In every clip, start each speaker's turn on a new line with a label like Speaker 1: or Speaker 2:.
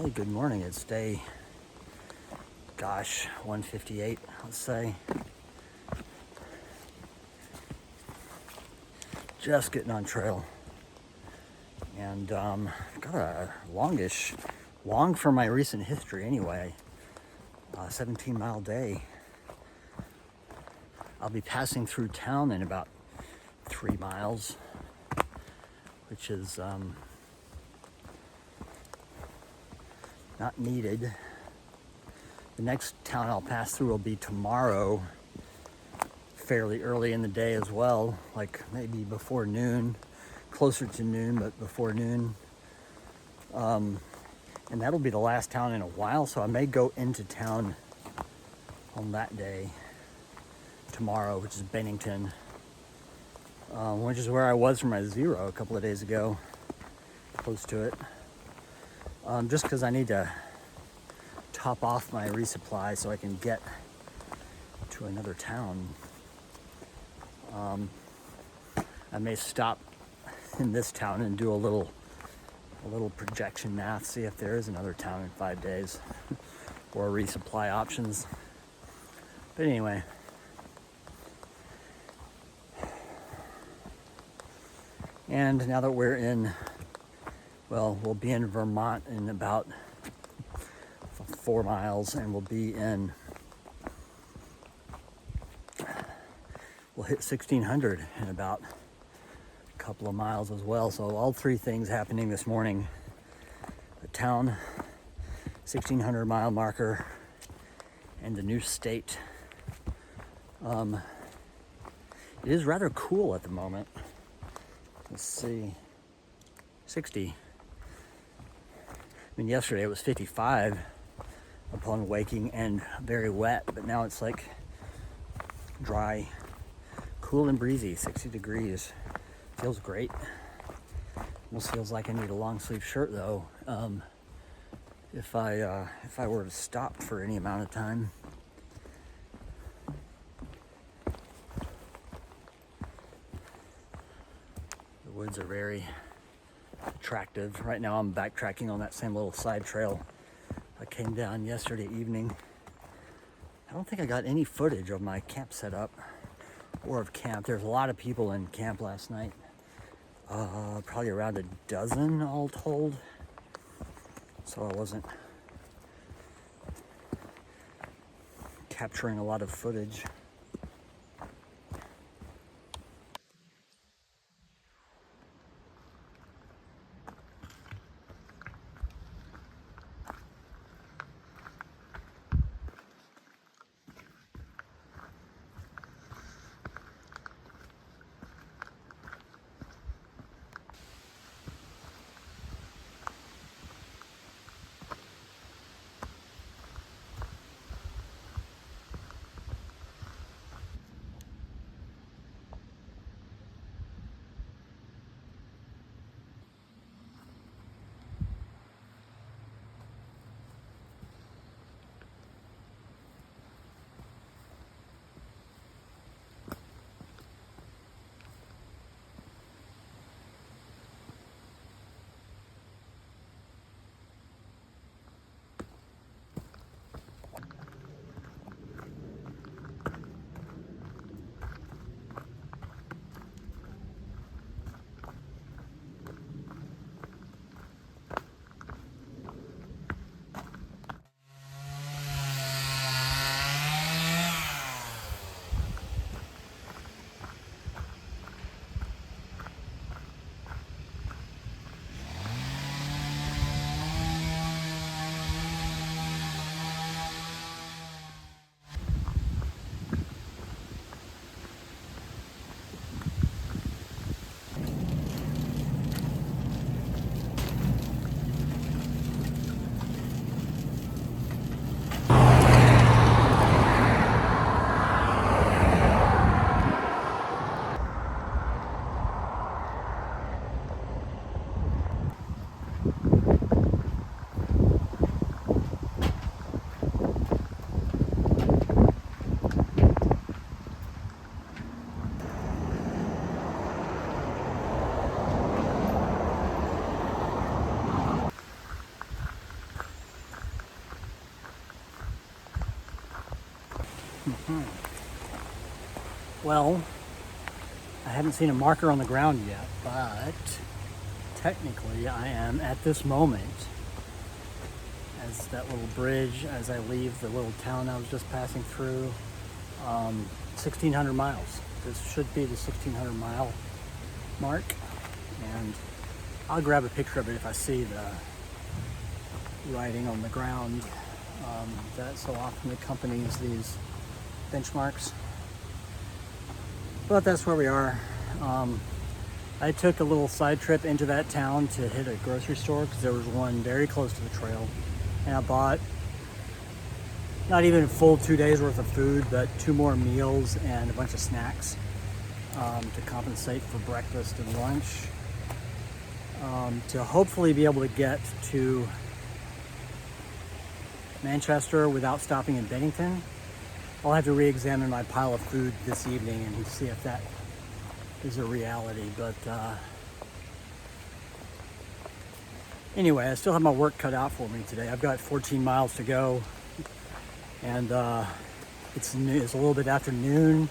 Speaker 1: Hey, good morning. It's day, 158, let's say. Just getting on trail. And got a long for my recent history anyway, 17-mile day. I'll be passing through town in about 3 miles, which is not needed. The next town I'll pass through will be tomorrow, fairly early in the day as well, like maybe before noon, closer to noon, but before noon. And that'll be the last town in a while, so I may go into town on that day, tomorrow, which is Bennington, which is where I was for my zero a couple of days ago, close to it. Just because I need to top off my resupply so I can get to another town. I may stop in this town and do a little projection math, see if there is another town in 5 days or resupply options. But anyway, and now that we'll be in Vermont in about 4 miles, and we'll hit 1600 in about a couple of miles as well. So all three things happening this morning: the town, 1600 mile marker, and the new state. It is rather cool at the moment. Let's see, 60. I mean, yesterday it was 55 upon waking and very wet, but now it's like dry, cool and breezy, 60 degrees. Feels great. Almost feels like I need a long sleeve shirt though. If I were to stop for any amount of time. The woods are very attractive. Right now I'm backtracking on that same little side trail I came down yesterday evening. I don't think I got any footage of my camp setup or of camp. There's a lot of people in camp last night. Probably around a dozen all told. So I wasn't capturing a lot of footage. Well, I haven't seen a marker on the ground yet, but technically I am at this moment, as that little bridge, as I leave the little town I was just passing through, 1,600 miles. This should be the 1,600 mile mark, and I'll grab a picture of it if I see the writing on the ground that so often accompanies these benchmarks. But that's where we are. I took a little side trip into that town to hit a grocery store because there was one very close to the trail, and I bought not even a full 2 days worth of food, but 2 more meals and a bunch of snacks to compensate for breakfast and lunch, to hopefully be able to get to Manchester without stopping in Bennington. I'll have to re-examine my pile of food this evening and see if that is a reality, but anyway, I still have my work cut out for me today. I've got 14 miles to go, and it's a little bit after noon,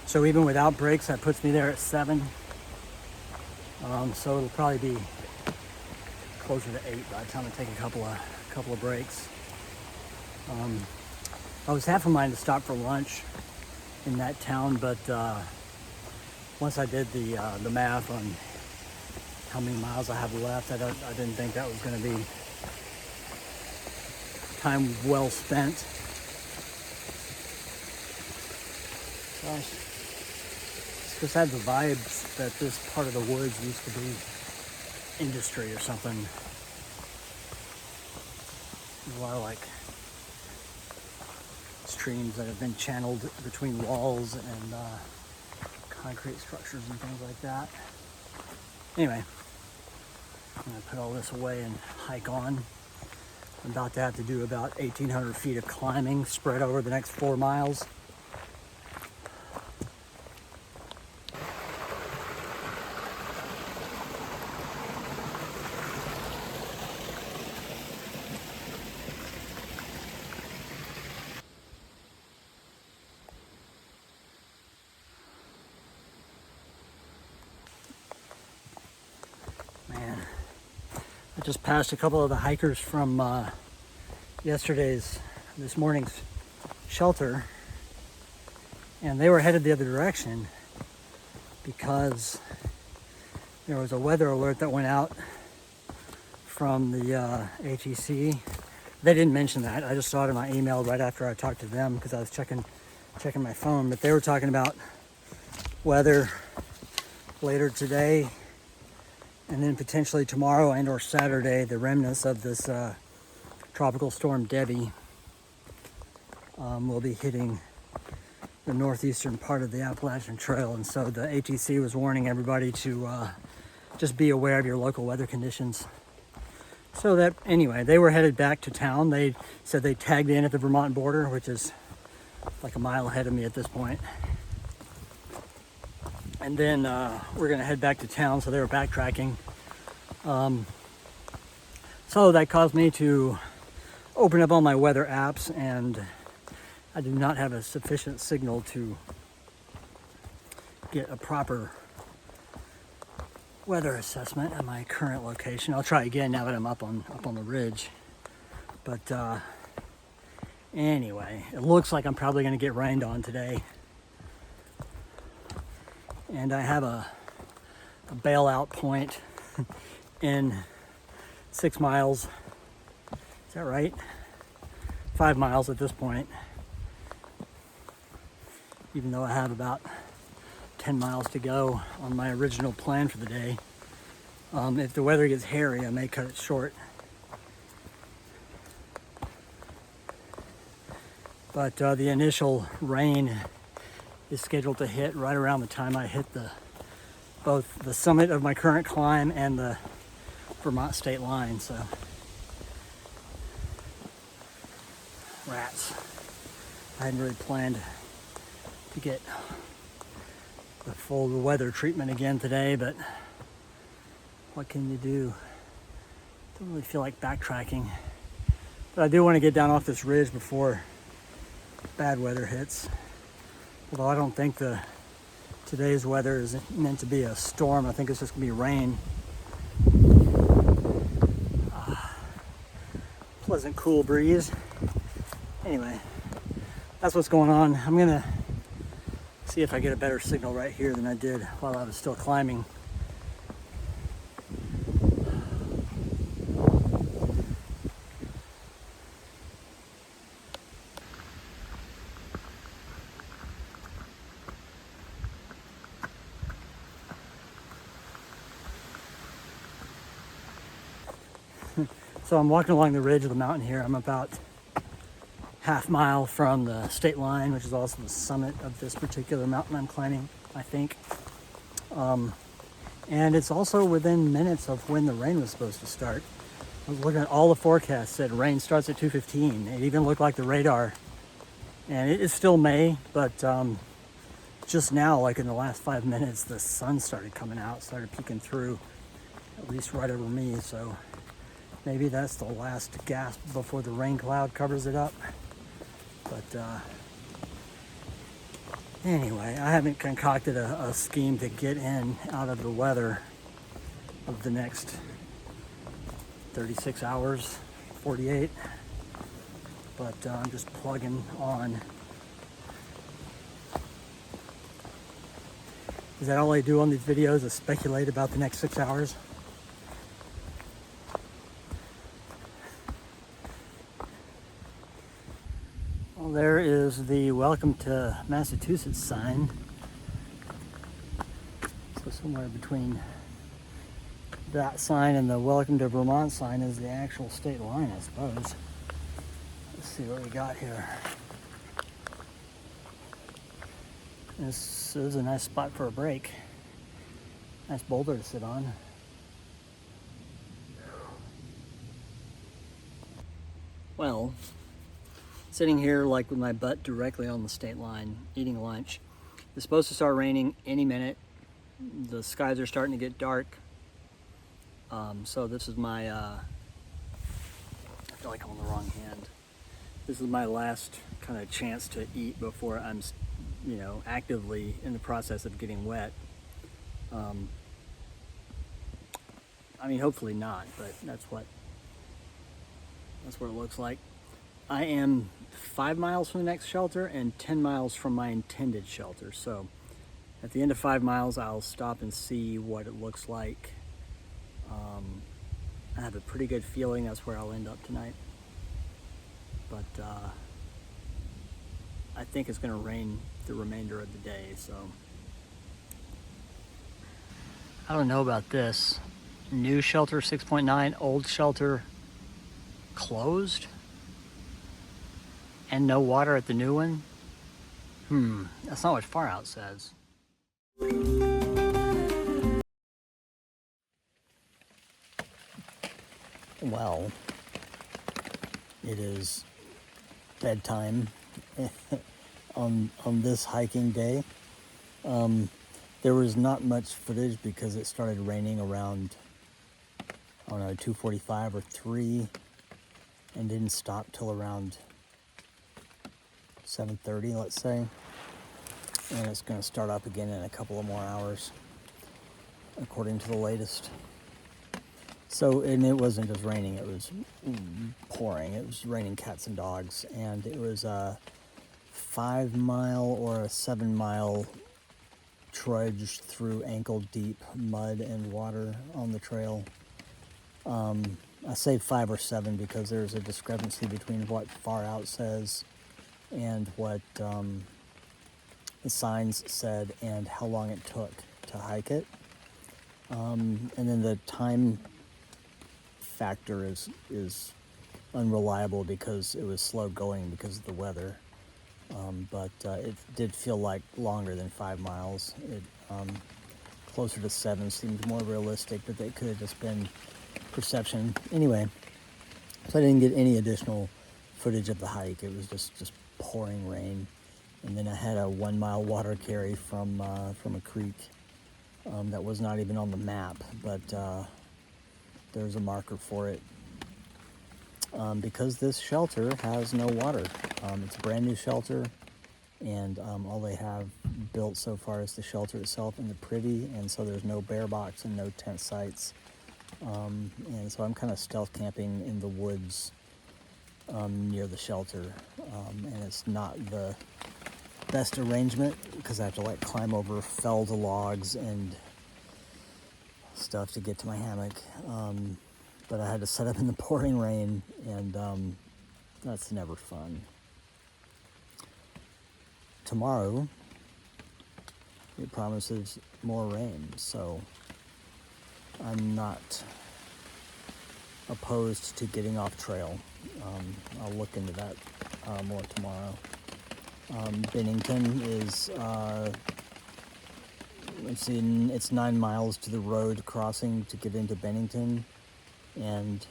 Speaker 1: so even without breaks that puts me there at 7, so it'll probably be closer to 8 by the time I take a couple of breaks. I was half a mind to stop for lunch in that town, but once I did the math on how many miles I have left, I didn't think that was going to be time well spent. Gosh, just had the vibes that this part of the woods used to be industry or something. There's a lot of like streams that have been channeled between walls and concrete structures and things like that. Anyway, I'm gonna put all this away and hike on. I'm about to have to do about 1,800 feet of climbing spread over the next 4 miles. I just passed a couple of the hikers from this morning's shelter, and they were headed the other direction because there was a weather alert that went out from the HEC. They didn't mention that. I just saw it in my email right after I talked to them because I was checking my phone, but they were talking about weather later today, and then potentially tomorrow and or Saturday, the remnants of this tropical storm Debbie will be hitting the northeastern part of the Appalachian Trail. And so the ATC was warning everybody to just be aware of your local weather conditions. So that, anyway, they were headed back to town. They said they tagged in at the Vermont border, which is like a mile ahead of me at this point. And then we're gonna head back to town, so they were backtracking. So that caused me to open up all my weather apps, and I do not have a sufficient signal to get a proper weather assessment at my current location. I'll try again now that I'm up on the ridge. But anyway, it looks like I'm probably gonna get rained on today. And I have a bailout point in 6 miles. Is that right? 5 miles at this point. Even though I have about 10 miles to go on my original plan for the day. If the weather gets hairy, I may cut it short. But the initial rain is scheduled to hit right around the time I hit both the summit of my current climb and the Vermont state line. So rats. I hadn't really planned to get the full weather treatment again today, but what can you do? Don't really feel like backtracking, but I do want to get down off this ridge before bad weather hits. Although I don't think today's weather is meant to be a storm. I think it's just gonna be rain. Pleasant, cool breeze. Anyway, that's what's going on. I'm gonna see if I get a better signal right here than I did while I was still climbing. So I'm walking along the ridge of the mountain here. I'm about half mile from the state line, which is also the summit of this particular mountain I'm climbing, I think. And it's also within minutes of when the rain was supposed to start. I was looking at all the forecasts, said rain starts at 2:15. It even looked like the radar. And it is still May, but just now, like in the last 5 minutes, the sun started coming out, started peeking through, at least right over me. So maybe that's the last gasp before the rain cloud covers it up. But anyway, I haven't concocted a scheme to get in out of the weather of the next 36 hours, 48. But I'm just plugging on. Is that all I do on these videos, is speculate about the next 6 hours? Well, there is the Welcome to Massachusetts sign. So somewhere between that sign and the Welcome to Vermont sign is the actual state line, I suppose. Let's see what we got here. This is a nice spot for a break. Nice boulder to sit on. Well, sitting here like with my butt directly on the state line, eating lunch. It's supposed to start raining any minute. The skies are starting to get dark. So this is my, I feel like I'm on the wrong hand. This is my last kind of chance to eat before I'm, actively in the process of getting wet. I mean, hopefully not, but that's what it looks like. I am 5 miles from the next shelter and 10 miles from my intended shelter. So at the end of 5 miles, I'll stop and see what it looks like. I have a pretty good feeling that's where I'll end up tonight. But I think it's going to rain the remainder of the day, so. I don't know about this. New shelter 6.9, old shelter closed? And no water at the new one? That's not what Far Out says. Well, it is bedtime on this hiking day. There was not much footage because it started raining around, 2:45 or 3 and didn't stop till around 7:30, let's say. And it's going to start up again in a couple of more hours, according to the latest. So, and it wasn't just raining, it was pouring. It was raining cats and dogs, and it was a 5 mile or a 7 mile trudge through ankle deep mud and water on the trail. I say 5 or 7 because there's a discrepancy between what Far Out says and what the signs said and how long it took to hike it. And then the time factor is unreliable because it was slow going because of the weather. But it did feel like longer than 5 miles. It closer to 7 seemed more realistic, but they could have just been perception. Anyway, so I didn't get any additional footage of the hike. It was just pouring rain. And then I had a 1 mile water carry from a creek that was not even on the map, but there's a marker for it. because this shelter has no water. It's a brand new shelter, and all they have built so far is the shelter itself and the privy, and so there's no bear box and no tent sites. And so I'm kind of stealth camping in the woods near the shelter, and it's not the best arrangement because I have to like climb over felled logs and stuff to get to my hammock. But I had to set up in the pouring rain, and that's never fun. Tomorrow, it promises more rain, so I'm not opposed to getting off trail. I'll look into that more tomorrow. Bennington is, it's 9 miles to the road crossing to get into Bennington, and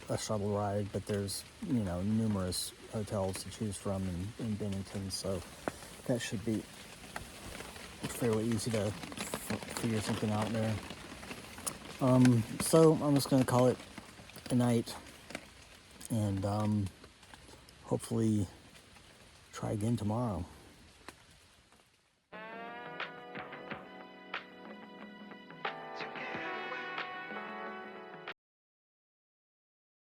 Speaker 1: a shuttle ride, but there's, numerous hotels to choose from in Bennington, so that should be fairly easy to figure something out there. So I'm just going to call it a night, and hopefully try again tomorrow.